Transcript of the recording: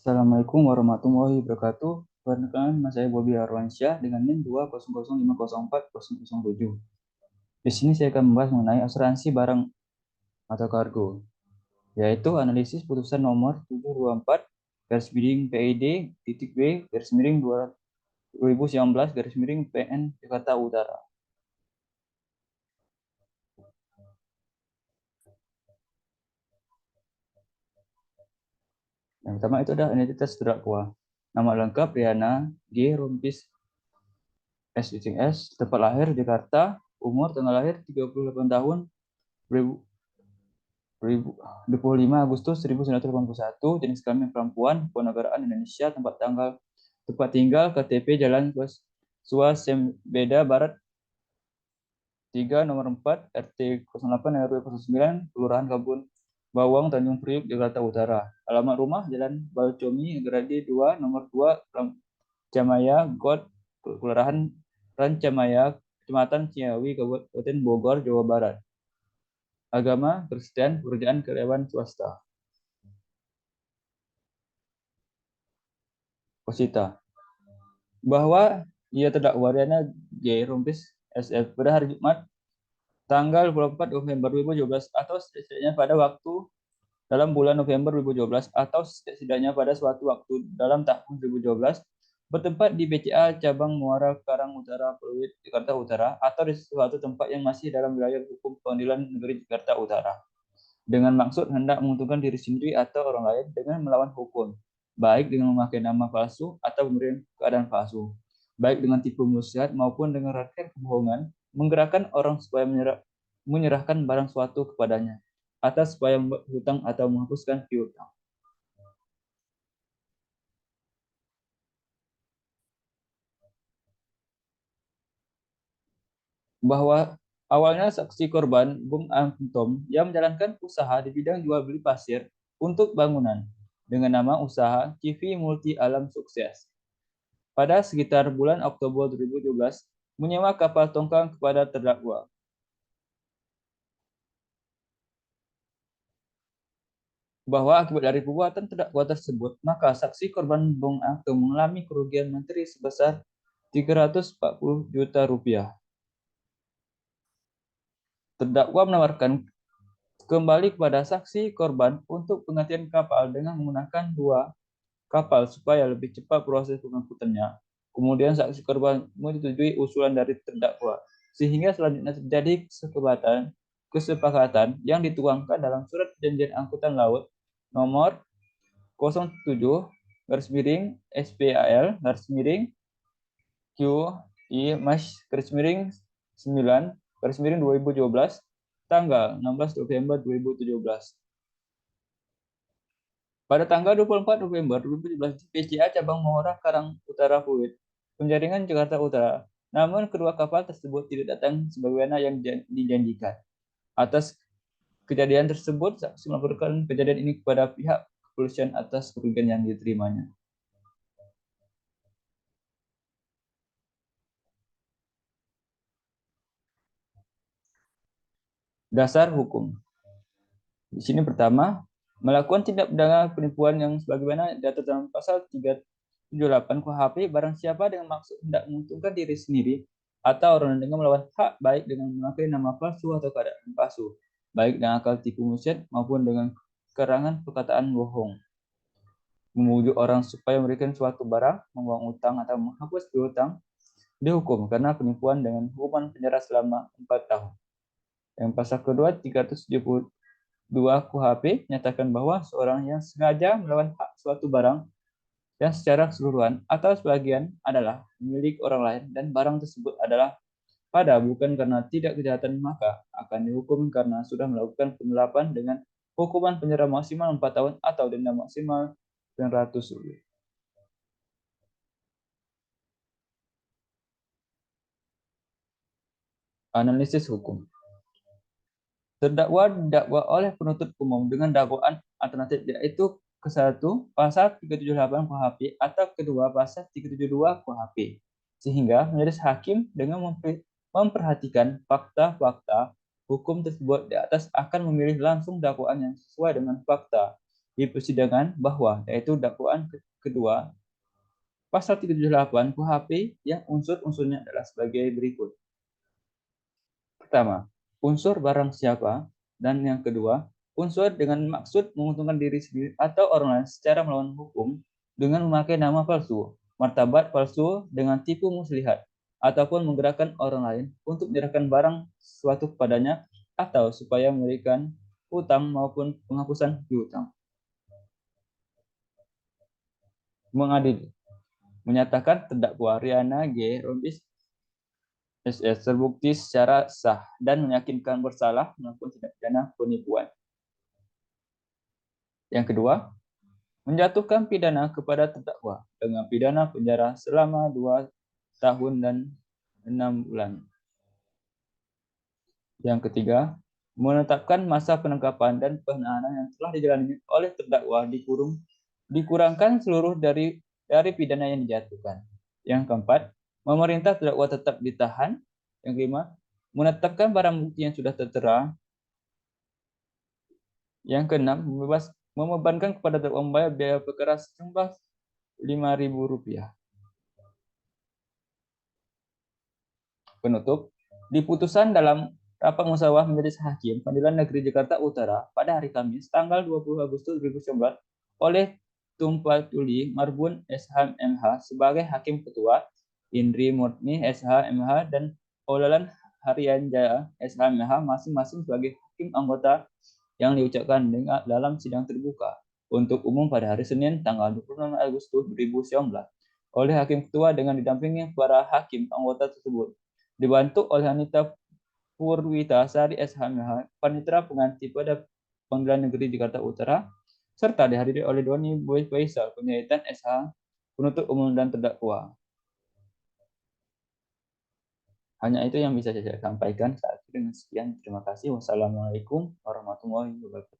Assalamualaikum warahmatullahi wabarakatuh. Perkenalkan, nama saya Bobi Arwansyah dengan NIM 200504007. Di sini saya akan membahas mengenai asuransi barang atau kargo, yaitu analisis putusan nomor 724 garis miring PID titik B garis miring 2019 garis miring PN Jakarta Utara. Yang pertama itu adalah identitas terdakwa. Nama lengkap Riana G. Rumpis SICS, tempat lahir Jakarta, umur tanggal lahir 38 tahun, 25 Agustus 1981, jenis kelamin perempuan, kewarganegaraan Indonesia, tempat tinggal KTP Jalan Suasembeda Barat 3 nomor 4 RT 08 RW 09 Kelurahan Kabun Bawang Tanjung Priuk Jakarta Utara. Alamat rumah Jalan Balcomi Grade 2 nomor 2 Camaya God Kelurahan Rancamaya Kecamatan Ciawi Kabupaten Bogor Jawa Barat. Agama Kristen, pekerjaan karyawan swasta. Posita bahwa ia terdakwa Riana J. Rumpis SF pada hari Jumat tanggal 24 November 2017 atau setidaknya pada waktu dalam bulan November 2017 atau setidaknya pada suatu waktu dalam tahun 2017 bertempat di BCA Cabang Muara Karang Utara Pluit Jakarta Utara atau di suatu tempat yang masih dalam wilayah hukum Pengadilan Negeri Jakarta Utara dengan maksud hendak menguntungkan diri sendiri atau orang lain dengan melawan hukum, baik dengan memakai nama palsu atau memberi keadaan palsu, baik dengan tipu muslihat maupun dengan rangkaian kebohongan, menggerakkan orang supaya menyerahkan barang suatu kepadanya, atas supaya membuat hutang atau menghapuskan piutang. Bahwa awalnya saksi korban, Bung Antom, yang menjalankan usaha di bidang jual beli pasir untuk bangunan dengan nama usaha Civi Multi Alam Sukses. Pada sekitar bulan Oktober 2017, menyewa kapal tongkang kepada terdakwa. Bahwa akibat dari perbuatan terdakwa tersebut, maka saksi korban Bung Antom mengalami kerugian materi sebesar 340 juta rupiah. Terdakwa menawarkan kembali kepada saksi korban untuk penggantian kapal dengan menggunakan dua kapal supaya lebih cepat proses pengangkutannya. Kemudian saksi korban menyetujui usulan dari terdakwa, sehingga selanjutnya terjadi kesepakatan yang dituangkan dalam surat perjanjian angkutan laut nomor 07 garis miring SPAL garis miring QI garis miring 9 garis miring 2017 tanggal 16 November 2017. Pada tanggal 24 November 2017 di PCA Cabang Muara Karang Utara Fluid, Penjaringan Jakarta Utara. Namun kedua kapal tersebut tidak datang sebagaimana yang dijanjikan. Atas kejadian tersebut, saksi melaporkan kejadian ini kepada pihak kepolisian atas kerugian yang diterimanya. Dasar hukum. Di sini pertama, melakukan tindak pidana penipuan yang sebagaimana diatur dalam pasal 378 KUHP barang siapa dengan maksud hendak menguntungkan diri sendiri atau orang dengan melawan hak baik dengan memakai nama palsu atau keadaan palsu, baik dengan akal tipu muslihat maupun dengan kerangan perkataan bohong, membujuk orang supaya memberikan suatu barang, membuang utang atau menghapus piutang, dihukum karena penipuan dengan hukuman penjara selama 4 tahun. Yang pasal kedua 372 KUHP nyatakan bahwa seorang yang sengaja melawan hak suatu barang yang secara keseluruhan atau sebagian adalah milik orang lain dan barang tersebut adalah pada bukan karena tidak kejahatan maka akan dihukum karena sudah melakukan penggelapan dengan hukuman penjara maksimal 4 tahun atau denda maksimal 900 rupiah. Analisis hukum. Terdakwa didakwa oleh penuntut umum dengan dakwaan alternatif yaitu ke-1 pasal 378 KUHP atau kedua pasal 372 KUHP sehingga majelis hakim dengan memperhatikan fakta-fakta hukum tersebut di atas akan memilih langsung dakwaan yang sesuai dengan fakta di persidangan bahwa yaitu dakwaan kedua pasal 378 KUHP yang unsur-unsurnya adalah sebagai berikut. Pertama, unsur barang siapa, dan yang kedua, unsur dengan maksud menguntungkan diri sendiri atau orang lain secara melawan hukum dengan memakai nama palsu, martabat palsu dengan tipu muslihat, ataupun menggerakkan orang lain untuk menyerahkan barang suatu kepadanya atau supaya memberikan hutang maupun penghapusan piutang. Mengadili, menyatakan terdakwa Riana G. Rombis SS terbukti secara sah dan meyakinkan bersalah melakukan tindak pidana penipuan. Yang kedua, menjatuhkan pidana kepada terdakwa dengan pidana penjara selama 2 tahun dan 6 bulan. Yang ketiga, menetapkan masa penangkapan dan penahanan yang telah dijalani oleh terdakwa dikurangkan seluruh dari pidana yang dijatuhkan. Yang keempat, memerintah terdakwa tetap ditahan. Yang kelima, menetapkan barang bukti yang sudah tertera. Yang keenam, membebankan kepada terdakwa membayar biaya perkara sejumlah Rp5.000. Penutup, di putusan dalam rapat musyawarah majelis hakim Pengadilan Negeri Jakarta Utara pada hari Kamis tanggal 20 Agustus 2019 oleh Tumpatuli Marbun SH MH sebagai hakim ketua, Indri Murni SH MH dan Aulalan Harianjaya SH MH masing-masing sebagai hakim anggota yang diucapkan dalam sidang terbuka untuk umum pada hari Senin tanggal 26 Agustus 2019 oleh hakim ketua dengan didampingi para hakim anggota tersebut, dibantu oleh Anita Purwita Sari SHMH, Panitera Pengganti pada Pengadilan Negeri Jakarta Utara, serta dihadiri oleh Doni Boy Faisal, penyahitan SH, penuntut umum dan terdakwa. Hanya itu yang bisa saya sampaikan saat ini. Dengan sekian, terima kasih. Wassalamualaikum warahmatullahi wabarakatuh.